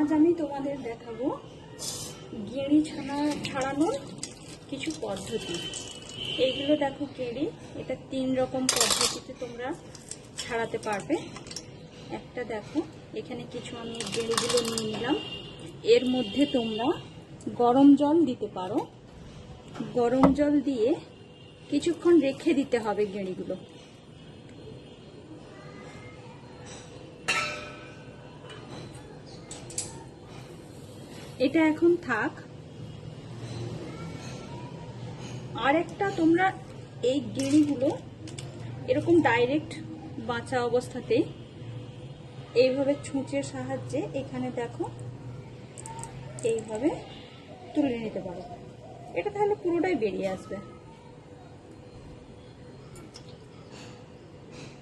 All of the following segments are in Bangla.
আজ আমি তোমাদের দেখাবো গেঁড়ি ছাড়ানোর কিছু পদ্ধতি। এইগুলো দেখো গেঁড়ি, এটা 3 রকম পদ্ধতিতে তোমরা ছাড়াতে পারবে। একটা দেখো এখানে কিছু আমি গেঁড়িগুলো নিয়ে নিলাম। এর মধ্যে তোমরা গরম জল দিতে পারো। গরম জল দিয়ে কিছুক্ষণ রেখে দিতে হবে গেঁড়িগুলো। এটা এখন থাক। আরেকটা, তোমরা এই গেঁড়িগুলো এরকম ডাইরেক্ট বাঁচা অবস্থাতে এইভাবে ছুঁচের সাহায্যে এখানে দেখো এইভাবে তুলে নিতে পারো। এটা তাহলে পুরোটাই বেরিয়ে আসবে,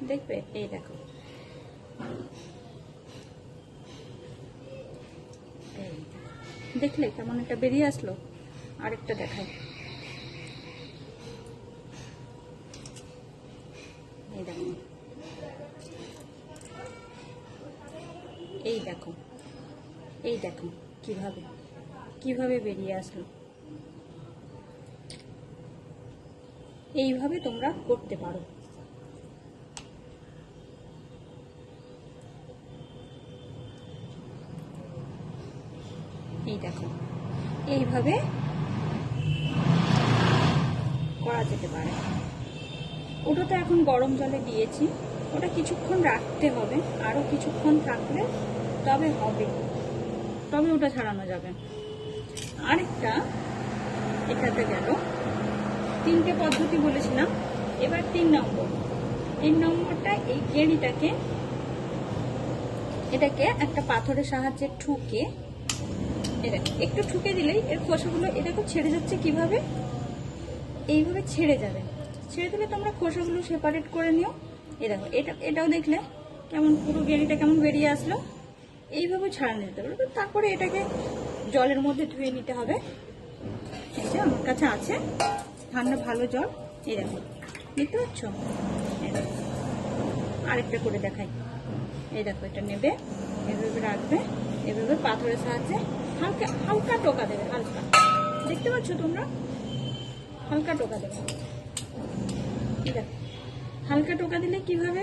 দেখবে। এই দেখো, দেখলে কেমন একটা বেরিয়ে আসলো। আরেকটা দেখাই, এই দেখো, এই দেখো, এই দেখো কিভাবে কিভাবে বেরিয়ে আসলো। এইভাবে তোমরা করতে পারো। এই দেখো, এইভাবে করা যেতে পারে। ওটা তো এখন গরম জলে দিয়েছি, ওটা কিছুক্ষণ রাখতে হবে। আরো কিছুক্ষণ থাকলে তবে হবে, তবে ওটা ছাড়ানো যাবে। আরেকটা এটাতে গেল। 3টে পদ্ধতি বলেছিলাম, এবার 3 নম্বর। 3 নম্বরটা এই গেঁড়িটাকে এটাকে একটা পাথরের সাহায্যে ঠুকে, একটু ঠুকে দিলেই এর খোসাগুলো এটাকে ছেড়ে যাচ্ছে। কিভাবে? এইভাবে ছেড়ে যাবে। ছেড়ে দিলে তোমরা খোসাগুলো সেপারেট করে নিও। এই দেখো, এটাও দেখলে কেমন পুরো গেঁড়িটা কেমন বেরিয়ে আসলো। এইভাবে ছাড়া নিতে পারবে। তারপরে এটাকে জলের মধ্যে ধুয়ে নিতে হবে। এই যে আমার কাছে আছে ঠান্ডা ভালো জল, এই দেখো, দেখতে পাচ্ছ। আরেকটা করে দেখাই। এই দেখো, এটা নেবে, এভাবে রাখবে, এভাবে পাথরের সাহায্যে হালকা হালকা টোকা দেবে। হালকা, দেখতে পাচ্ছ তোমরা, হালকা টোকা দেবে। ঠিক আছে, হালকা টোকা দিলে কিভাবে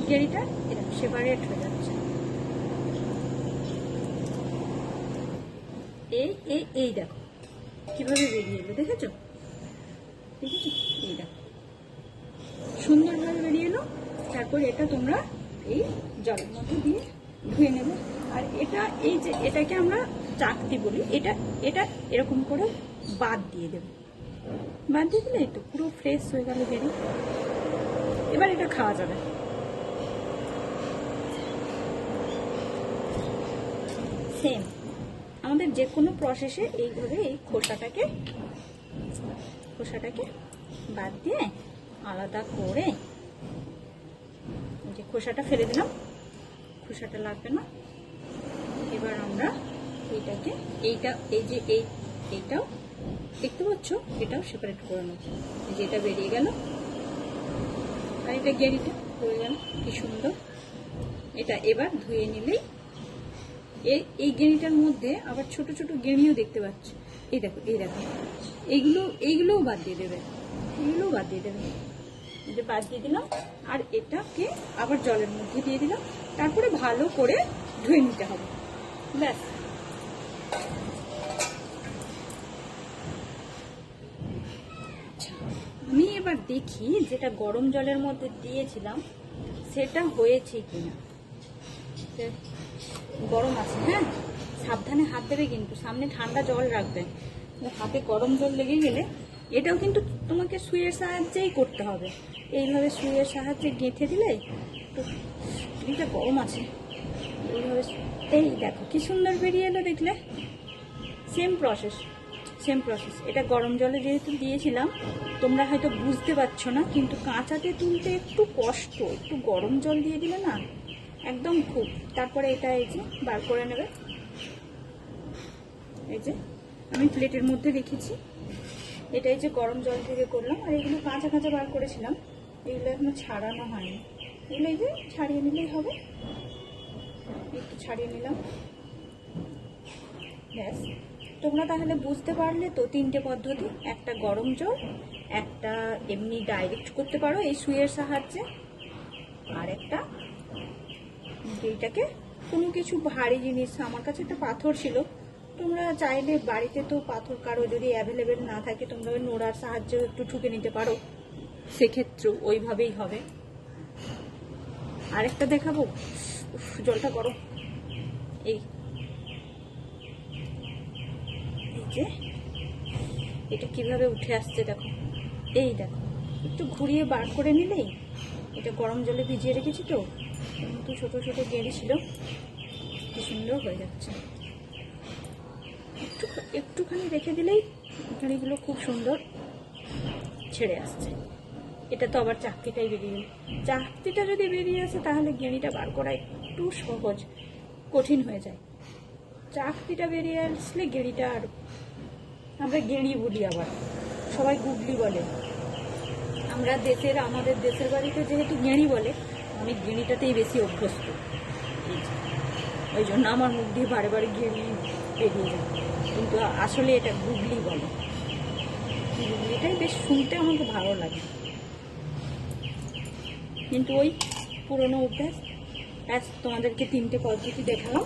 গেঁড়িটা এরকম সেপারেট হয়ে যাচ্ছে। এই দেখো কিভাবে বেরিয়ে এলো, দেখেছো? দেখেছো? এই দেখো সুন্দরভাবে বেরিয়ে এলো। তারপর এটা তোমরা এই জলের মধ্যে দিয়ে ধুয়ে নেবে। আর এটা, এই যে এটাকে আমরা চাকতি বলি, এটা এরকম করে বাদ দিয়ে দেবে। বাদ দিয়ে দিলে একটু পুরো ফ্রেশ হয়ে গেল গেঁড়ি। এবার এটা খাওয়া যাবে। সেম আমাদের যে কোনো প্রসেসে এইভাবে এই খোসাটাকে বাদ দিয়ে আলাদা করে, যে খোসাটা ফেলে দিলাম, খোসাটা লাগবে না। এবার আমরা এইটাকে এইটাও দেখতে পাচ্ছ, এটাও সেপারেট করে নেব। যেটা বেরিয়ে গেল আর এটা গেঁড়িটা হয়ে গেল, কি সুন্দর। এটা এবার ধুয়ে নিলেই এই গেঁড়িটার মধ্যে আবার ছোট ছোট গেঁড়িও দেখতে পাচ্ছ। এই দেখো, এইগুলোও বাদ দিয়ে দেবে, এগুলোও বাদ দিয়ে দেবে। যে বাদ দিয়ে দিলাম, আর এটাকে আবার জলের মধ্যে দিয়ে দিলাম। তারপরে ভালো করে ধুয়ে নিতে হবে, ব্যাস। আমি এবার দেখি যেটা গরম জলের মধ্যে দিয়েছিলাম সেটা হয়েছে কিনা। গরম আছে, হ্যাঁ, সাবধানে হাত দেবে, কিন্তু সামনে ঠান্ডা জল রাখবে। হাতে গরম জল লেগে গেলে এটাও কিন্তু তোমাকে সুইয়ের সাহায্যেই করতে হবে। এইভাবে সুইয়ের সাহায্যে গেঁথে দিলে, তো এটা গরম আছে, এইভাবে। এই দেখো কি সুন্দর বেরিয়ে এলো, দেখলে? Same process. এটা গরম জলে যেহেতু দিয়েছিলাম, তোমরা হয়তো বুঝতে পারছো না, কিন্তু কাঁচাতে তুলতে একটু কষ্ট। একটু গরম জল দিয়ে দিলে না একদম খুব। তারপরে এটা এই যে বার করে নেবে। এই যে আমি প্লেটের মধ্যে রেখেছি, এটা এই যে গরম জল থেকে করলাম। আর এগুলো কাঁচা কাঁচা বার করেছিলাম, এগুলো এখনো ছাড়ানো হয়নি। এগুলো এই যে ছাড়িয়ে নিলেই হবে। একটু ছাড়িয়ে নিলাম। ব্যাস, তোমরা তাহলে বুঝতে পারলে তো 3টে পদ্ধতি। একটা গরম জল, একটা এমনি ডাইরেক্ট করতে পারো এই সুইয়ের সাহায্যে, আর একটা এইটাকে কোনো কিছু ভারী জিনিস, আমার কাছে একটা পাথর ছিল, তোমরা চাইলে বাড়িতে তো পাথর কারো যদি অ্যাভেলেবেল না থাকে তোমরা ওই নোড়ার সাহায্যেও একটু ঠুকে নিতে পারো, সেক্ষেত্রেও ওইভাবেই হবে। আরেকটা দেখাবো, জলটা গরম। এই যে এটা কিভাবে উঠে আসছে দেখো, এই দেখো, একটু ঘুরিয়ে বার করে নিলেই, এটা গরম জলে ভিজিয়ে রেখেছি তো, কিন্তু ছোট ছোট গেঁড়ি ছিল, কি সুন্দর হয়ে যাচ্ছে। একটুখানি রেখে দিলেই গেঁড়িগুলো খুব সুন্দর ছেড়ে আসছে। এটা তো আবার চাকতিটাই বেরিয়ে গেল, চাকতিটা যদি বেরিয়ে আসে তাহলে গেঁড়িটা বার করা একটু সহজ, কঠিন হয়ে যায়। চাকতিটা বেরিয়ে আসলে গেঁড়িটা, আর আমরা গেঁড়ি বলি, আবার সবাই গুগলি বলে, আমরা আমাদের দেশের বাড়িতে যেহেতু গেঁড়ি বলে, আমি গেঁড়িটাতেই বেশি অভ্যস্ত, ওই জন্য আমার মুখ দিয়ে বারে বারে গেঁড়ি বেরিয়ে যায়, কিন্তু আসলে এটা গুগলি বলে। গুগলিটাই বেশ শুনতে আমাকে ভালো লাগে, কিন্তু ওই পুরনো অভ্যাস। তোমাদেরকে 3টে পদ্ধতি দেখালাম।